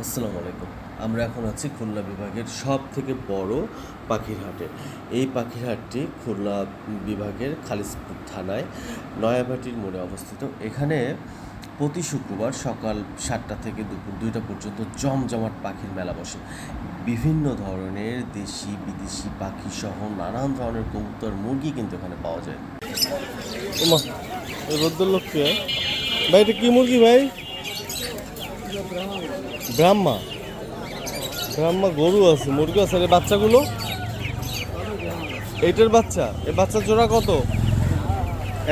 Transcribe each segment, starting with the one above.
আসসালামু আলাইকুম। আমরা এখন আছি খুলনা বিভাগের সবথেকে বড় পাখির হাটে। এই পাখির হাটটি খুলনা বিভাগের খালিশপুর থানায় নয়াবাটির মোড়ে অবস্থিত। এখানে প্রতি শুক্রবার সকাল 7টা থেকে দুপুর 2টা পর্যন্ত জমজমাট পাখির মেলা বসে। বিভিন্ন ধরনের দেশি বিদেশি পাখি সহ নানান ধরনের কবুতর মুরগি কিন্তু এখানে পাওয়া যায়। ওমা, এই ভদ্রলোককে ভাই, এটা কি মুরগি ভাই? ব্রাহ্মা ব্রাহ্মা গরু আছে, মুরগি আছে। এই বাচ্চাগুলো, এইটার বাচ্চা, এই বাচ্চার জোড়া কত?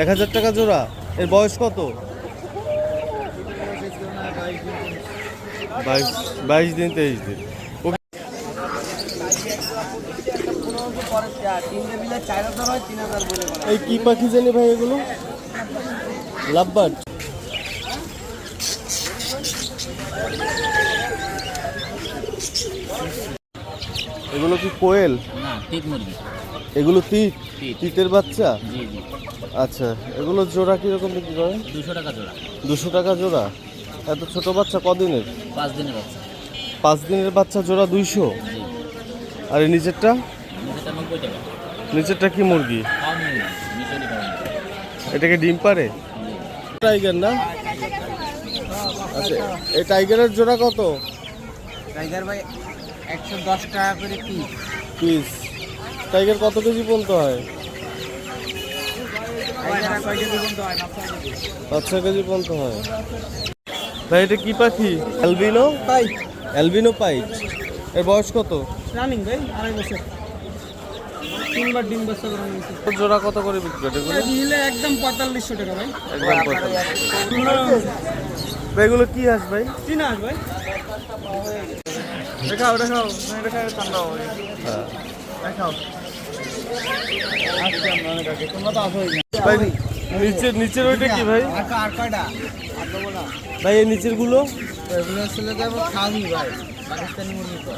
1000 টাকা জোড়া। এর বয়স কত? 22 দিন 23 দিন। এই কি পাখি জানি ভাই এগুলো? লাভবার্ড। এগুলো কি কোয়েল? না, তিত মুরগি। এগুলো তিতের বাচ্চা? জি জি। আচ্ছা, এগুলো জোড়া কিরকম বিক্রি করেন? 200 টাকা জোড়া। 200 টাকা জোড়া। এত ছোট বাচ্চা কদিনের? 5 দিনের বাচ্চা। 5 দিনের বাচ্চা জোড়া 200। জি। আর এই নিচেরটা? নিচেটা 90 টাকা। নিচেরটা কি মুরগি? ফার্ম মুরগি, মিশরি ফার্ম। এটাকে ডিম পারে? টাইগার না? আচ্ছা, এই টাইগারের জোড়া কত? টাইগার ভাই 110 টাকা করে পিস। পিস। টাইগার কত কেজি পর্যন্ত হয়? টাইগার 6 কেজি পর্যন্ত হয় না, 5-6 কেজি পর্যন্ত হয়। ভাই, এটা কি পাখি? Albino pied. Albino pied. এর বয়স কত? রানিং ভাই 2.5 বছর। 3বার ডিম বাচ্চা করে নিয়েছে। জোড়া কত করে বিক্রি করে এগুলো? নিলে একদম 4500 টাকা ভাই। একদম 45। ভাই, এগুলো কি হাঁস ভাই? চীনা হাঁস ভাই। দেখাও ঠান্ডা হবে। হ্যাঁ দেখাও। আচ্ছা, মানে কাকে তোমরা তো আসোই না। ভাই, নিচের ওইটা কি ভাই? আর কয়টা? আর দেবো না ভাই, এই নিচের গুলো? এগুলো আসলে যাবো খাওয়ানি ভাই, পাকিস্তানি মুরগি তো।